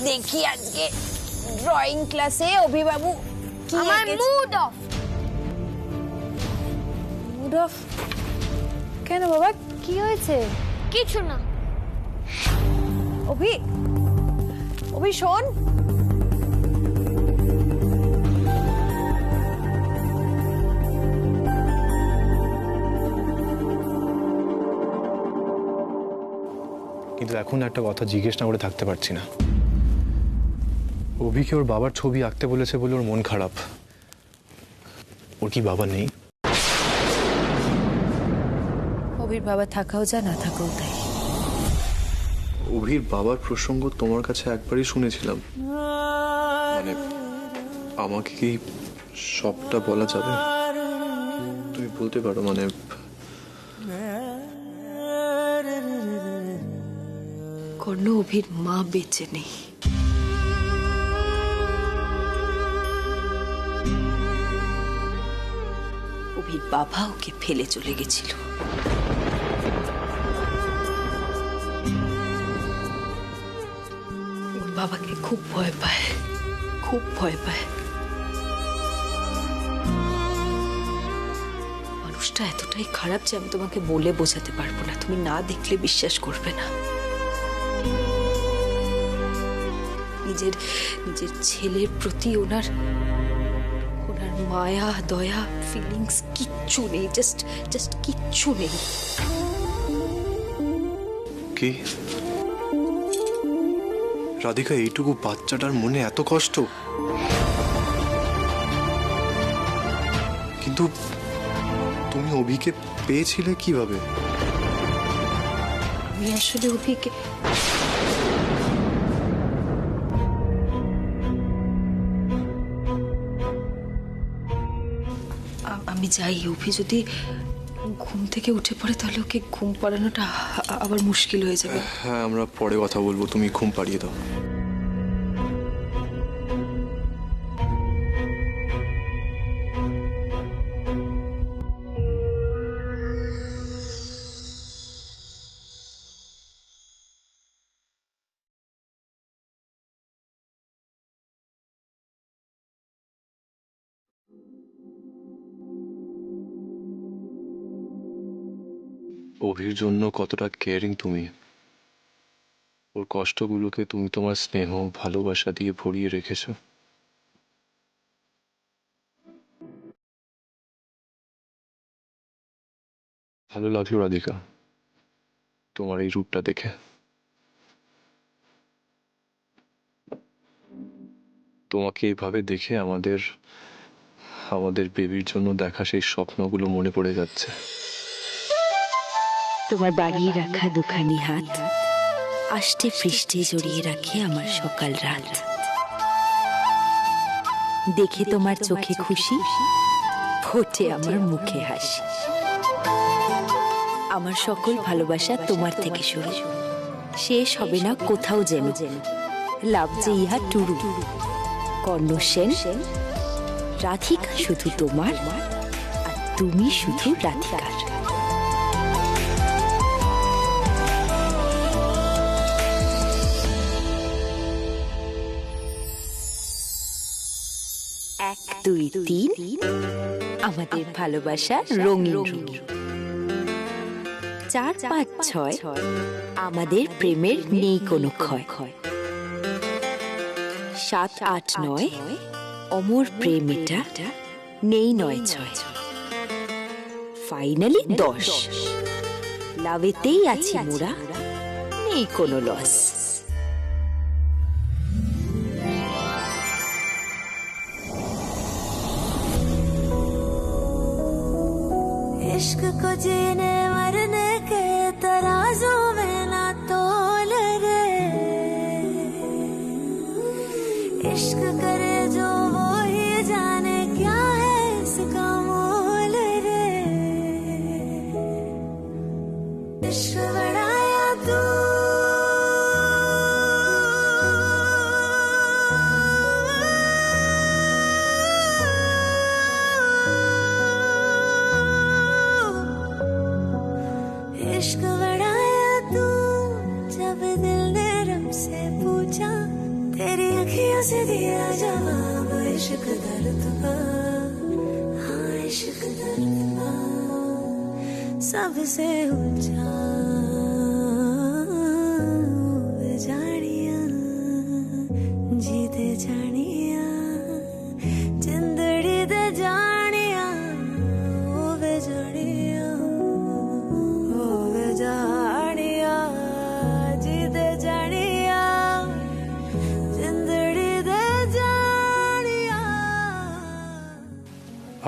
দেখি আজকে ড্রয়িং ক্লাসে অভিবাবু কি আমার মুড অফ। মুড অফ কেন বাবা, কি হয়েছে? কিছু না। অভি, অভি শোন, কিন্তু এখন একটা কথা জিজ্ঞেস না করে থাকতে পারছি না। অভিকে ওর বাবার ছবি আঁকতে বলেছে বলে ওর মন খারাপ। ওর কি বাবা নেই? অভির বাবা থাকাও যা, না থাকাও তাই। অভির বাবার প্রসঙ্গ তোমার কাছে একবারই শুনেছিলাম, মানে আমাকে কি সবটা বলা যাবে? তুমি বলতে পারো, মানে কর্ণ, অভির মা বেঁচে নেই। অভির বাবা ওকে ফেলে চলে গেছিল। ওর বাবাকে খুব ভয় পায়, খুব ভয় পায়। মানুষটা এতটাই খারাপ যে আমি তোমাকে বলে বোঝাতে পারবো না, তুমি না দেখলে বিশ্বাস করবে না। নিজের ছেলের প্রতি ওনার মায়া দয়া ফিলিংস কিচ্ছু নেই, জাস্ট কিচ্ছু নেই। কি রাধিকা, এইটুকু বাচ্চাটার মনে এত কষ্ট? কিন্তু তুমি অভিকে পেয়েছিলে কিভাবে? আমি আসলে অভিকে আমি যাই, অভি যদি ঘুম থেকে উঠে পড়ে তাহলে ওকে ঘুম পাড়ানোটা আবার মুশকিল হয়ে যাবে। হ্যাঁ, আমরা পরে কথা বলবো, তুমি ঘুম পাড়িয়ে দাও। অভির জন্য কতটা কেয়ারিং তুমি। ওর কষ্টগুলোকে তুমি তোমার স্নেহ ভালোবাসা দিয়ে ভরিয়ে রেখেছ। ভালো লাগলো রাধিকা তোমার এই রূপটা দেখে। তোমাকে এইভাবে দেখে আমাদের বেবির জন্য দেখা সেই স্বপ্নগুলো মনে পড়ে যাচ্ছে। তোমার বাড়িয়ে রাখা দুখানি হাত আষ্টে পৃষ্ঠে জড়িয়ে রাখে আমার সকাল রাত। দেখে তোমার চোখে খুশি, ফোটে আমার মুখে হাসি। আমার সকল ভালোবাসা তোমার থেকে শুরু, শেষ হবে না কোথাও যেন। লাভ যে ইহা টুরু, কর্ণ সেন। রাধিকা শুধু তোমার, আর তুমি শুধু রাধিকার। এক দুই তিন, আমাদের ভালোবাসা রঙিন রঙিন। 4 5 6, আমাদের প্রেমের নেই কোনো ক্ষয়। 7 8 9, অমর প্রেম এটা নেই 9 6। ফাইনালি 10, লাভেতেই আছি মোরা, নেই কোনো লস। इश्क को जीने मरने के तराजों में ना तोल रे। इश्क करे जो वो ही जाने क्या है इसका मोल रे। इश्क बढ़ाया तू इश्क बढ़ाया तू, जब दिल ने रब से पूछा तेरी अखियों से दिया जवाब इश्क दर्द का, हाँ इश्क दर्द का सबसे ऊंचा जानिया जीते जानिया जिंदड़ी दे जानिया वे जानिया जीते जानिया जिंदड़ी दे जानिया।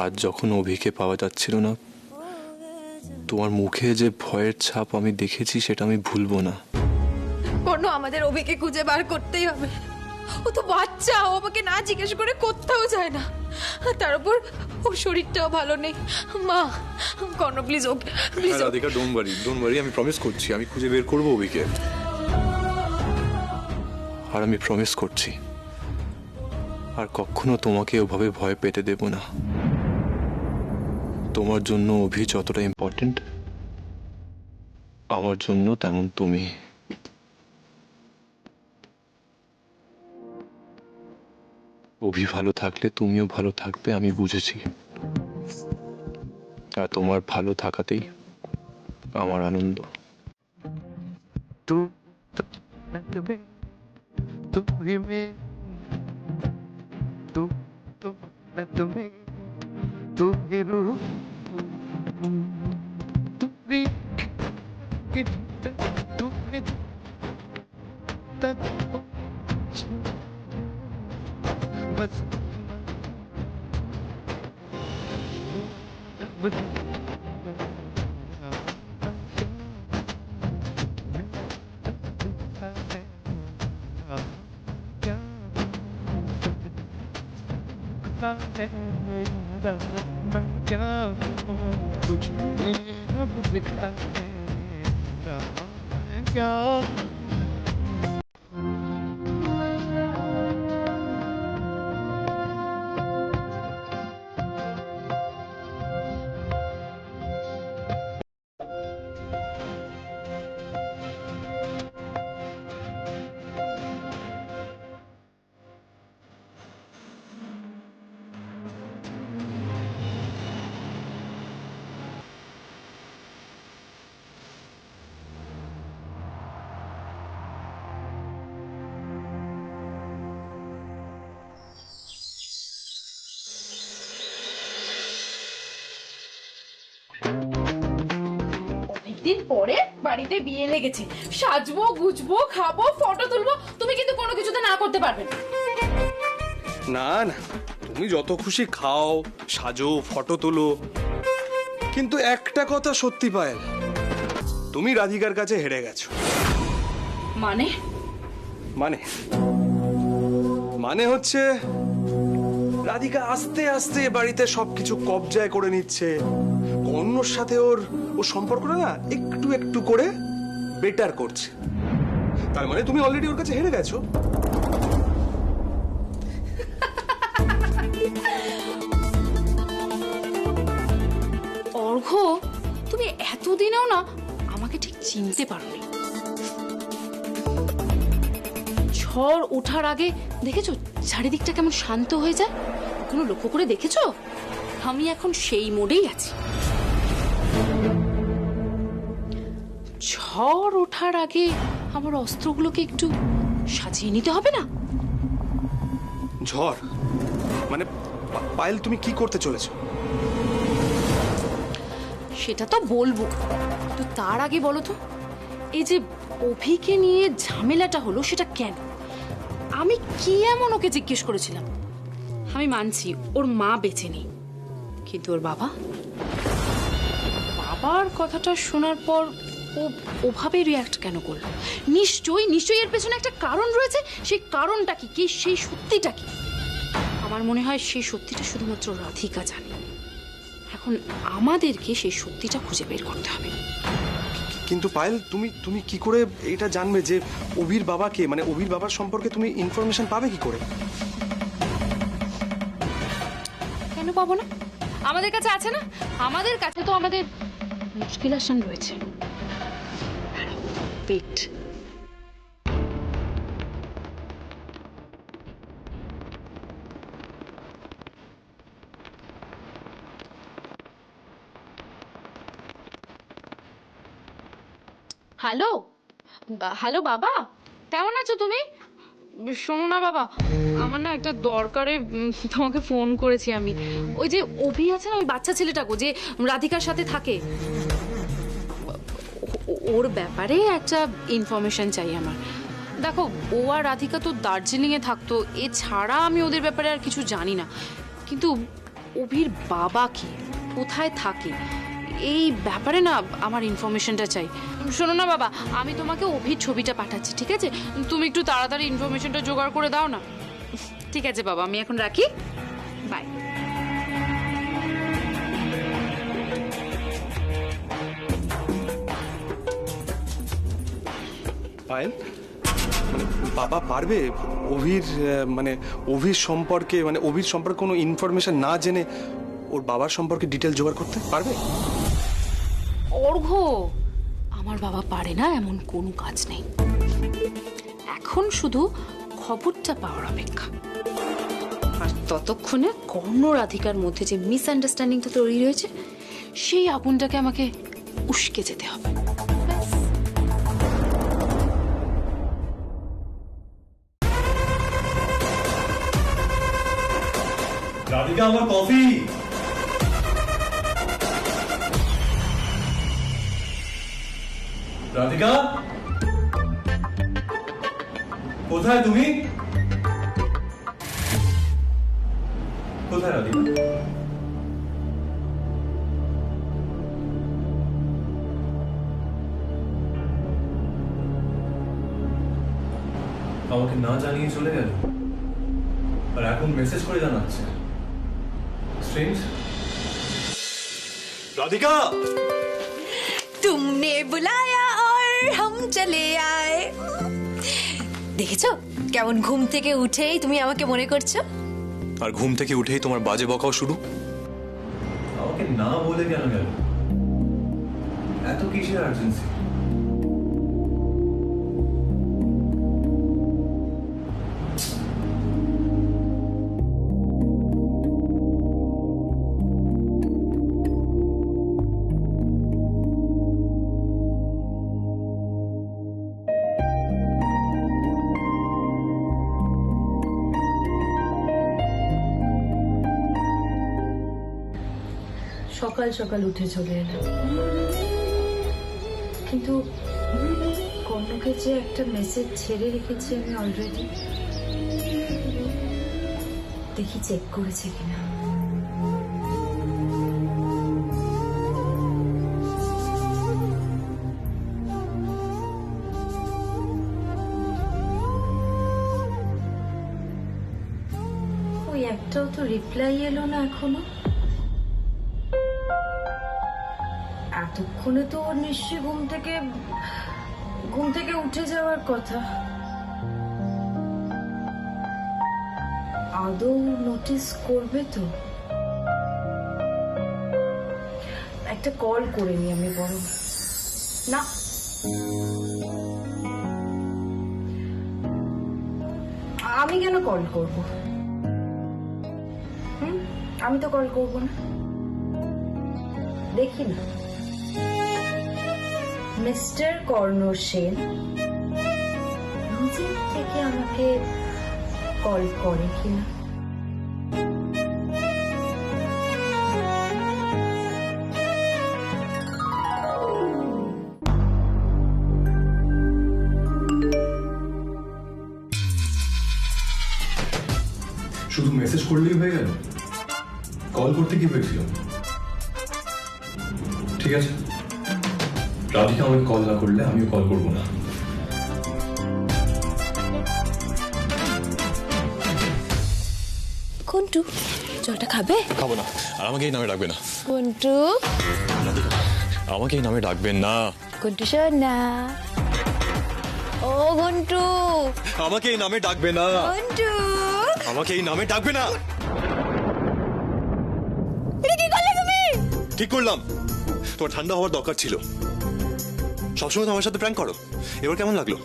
আজ যখন অভিকে পাওয়া যাচ্ছিল না, তোমার মুখে যে ভয়ের ছাপ আমি দেখেছি সেটা আমি ভুলবো না। কোনো আমাদের অভিকে খুঁজে বার করতেই হবে। ও তো বাচ্চা, ও আমাকে না জিজ্ঞেস করে কোথাও যায় না। আর তার উপর ওর শরীরটাও ভালো নেই। মা Karna please, okay please. Radhika don't worry, আমি প্রমিস করছি আমি খুঁজে বের করবো অভিকে। আর আমি প্রমিস করছি আর কখনো তোমাকে ওভাবে ভয় পেতে দেব না। তোমার জন্য অভি যতটা ইম্পর্টেন্ট, আমার জন্য তেমন তুমি। অভি ভালো থাকলে তুমিও ভালো থাকবে, আমি বুঝেছি। আর তোমার ভালো থাকাতেই আমার আনন্দ। দিন পরে বাড়িতে বিয়ে লেগেছে, সাজবো গুজবো খাবো ফটো তুলবো, তুমি কিন্তু কোনো কিছুতে না করতে পারবে না। না না, তুমি যত খুশি খাও, সাজো, ফটো তোলো, কিন্তু একটা কথা সত্যি পায়েল, তুমি রাধিকার কাছে হেরে গেছো। মানে মানে মানে হচ্ছে রাধিকা আস্তে আস্তে বাড়িতে সবকিছু কবজায় করে নিচ্ছে। কর্ণর সাথে ওর সম্পর্কটা না একটু একটু করে বেটার করছে। তার মানে তুমি অলরেডি ওর কাছে হেরে গেছো। অর্ঘ, তুমি এতদিনেও না আমাকে ঠিক চিনতে পারোনি। ঝড় ওঠার আগে দেখেছো চারিদিকটা কেমন শান্ত হয়ে যায়? কোনো লক্ষ্য করে দেখেছো? আমি এখন সেই মোডেই আছি। ঝড় ওঠার আগে আমার অস্ত্রগুলোকে একটু সাজিয়ে নিতে হবে না? ঝড় মানে পায়েল, তুমি কি করতে চলেছো? সেটা তো বলবো, তো তার আগে বলো তো, এই যে অভিকে নিয়ে ঝামেলাটা হলো সেটা কেন? আমি কি এমন ওকে জিজ্ঞেস করেছিলাম? আমি মানছি ওর মা বেঁচে নেই, কিন্তু ওর বাবার কথাটা শোনার পর ও ওভাবে রিয়াক্ট কেন করলো? নিশ্চয়ই এর পেছনে একটা কারণ রয়েছে। সেই কারণটা কি সেই সত্যিটা কি? আমার মনে হয় সেই সত্যিটা শুধুমাত্র রাধিকা জানে। এখন আমাদেরকে সেই সত্যিটা খুঁজে বের করতে হবে। কিন্তু পায়েল, তুমি কি করে এটা জানবে যে অভির বাবাকে, মানে অভির বাবার সম্পর্কে তুমি ইনফরমেশন পাবে কি করে? কেন পাবো না? আমাদের কাছে আছে না? আমাদের কাছে তো আমাদের মুশকিল আসান রয়েছে। পেট হ্যালো হ্যালো বাবা, কেমন আছো তুমি? শোনো না বাবা, আমার না একটা দরকারে তোমাকে ফোন করেছি আমি। ওই যে অভি আছে না, ওই বাচ্চা ছেলেটা গো, যে রাধিকার সাথে থাকে, ওর ব্যাপারে একটা ইনফরমেশন চাই আমার। দেখো, ও আর রাধিকা তো দার্জিলিংয়ে থাকতো, এছাড়া আমি ওদের ব্যাপারে আর কিছু জানি না। কিন্তু অভির বাবা কি, কোথায় থাকে, এই ব্যাপারে না আমার ইনফরমেশনটা চাই। শোনো না বাবা, আমি তোমাকে অভির ছবিটা পাঠাচ্ছি, ঠিক আছে? তুমি একটু তাড়াতাড়ি ইনফরমেশনটা জোগাড় করে দাও না। ঠিক আছে বাবা, আমি এখন রাখি, বাই। পায়েল, মানে বাবা পারবে অভির সম্পর্কে, মানে অভির সম্পর্কে কোনো ইনফরমেশন না জেনে ওর বাবার সম্পর্কে ডিটেল জোগাড় করতে পারবে? অর্ঘ্য, আমার বাবা পারে না এমন কোনো কাজ নেই। এখন শুধু খবরটা পাওয়ার অপেক্ষা। আর ততক্ষণে কর্ণ রাধিকার মধ্যে যে মিসআন্ডারস্ট্যান্ডিংটা তৈরি হয়েছে, সেই আগুনটাকে আমাকে উস্কে যেতে হবে। রাধিকা, আমার কফি। রাধিকা, কোথায় তুমি? কোথায় রাধিকা? আমাকে না জানিয়ে চলে গেল, আর এখন মেসেজ করে জানাচ্ছে। স্ট্রেঞ্জ। রাধিকা, तुमने बुलाया और हम चले आए। দেখেছো কেমন ঘুম থেকে উঠেই তুমি আমাকে মনে করছো? আর ঘুম থেকে উঠেই তোমার বাজে বকাও শুরু। আমাকে না বলে কেন গেল? এত কিসের আর্জেন্সি? সকাল সকাল উঠে চলে এলাম, কিন্তু কর্ণকে যে একটা মেসেজ ছেড়ে রেখেছি আমি অলরেডি, দেখি চেক করেছে কিনা। ওই একটাও তো রিপ্লাই এলো না এখনো। এতক্ষণে তো ওর নিশ্চয়ই ঘুম থেকে উঠে যাওয়ার কথা। আদৌ নোটিস করবে তো? একটা কল করে নি আমি বরং। না, আমি কেন কল করব? আমি তো কল করব না। দেখি না মিস্টার কর্ণ সেন নিজের থেকে আমাকে কল করে কিনা। শুধু মেসেজ করলেই হয়ে গেল? কল করতে কি হয়েছিল? ঠিক আছে, রাধিকা আমাকে কল না করলে আমিও কল করবো না। কোনটু জলটা খাবে? খাবো না, আর আমাকে এই নামে ডাকবে না। কোনটু, আমাকে এই নামে ডাকবেন না। কোনটু সোনা, ও ঘন্টু, আমাকে এই নামে ডাকবে না। ঘন্টু, আমাকে এই নামে ডাকবে না। এটা কি করলে তুমি? ঠিক করলাম, তোমার ঠান্ডা হওয়ার দরকার ছিল। সবসময় তো আমার সাথে প্র্যাঙ্ক করো, এবার কেমন লাগলো?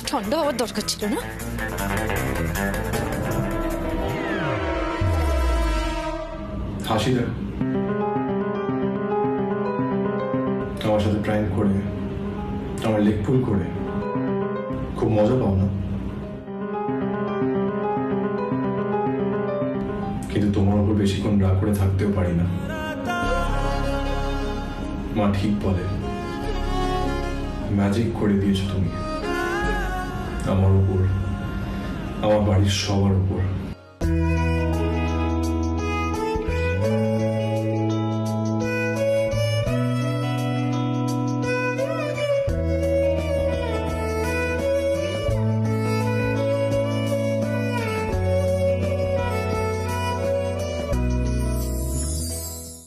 ঠান্ডা হওয়ার দরকার ছিল না। হাসি দেখ, আমার সাথে প্র্যাঙ্ক করে, আমার লেগ পুল করে খুব মজা পাও না? কিন্তু তোমার উপর বেশিক্ষণ রাগ করে থাকতেও পারি না। মা ঠিক বলে, ম্যাজিক করে দিয়েছো তুমি আমার উপর, আমার বাড়ির সবার উপর।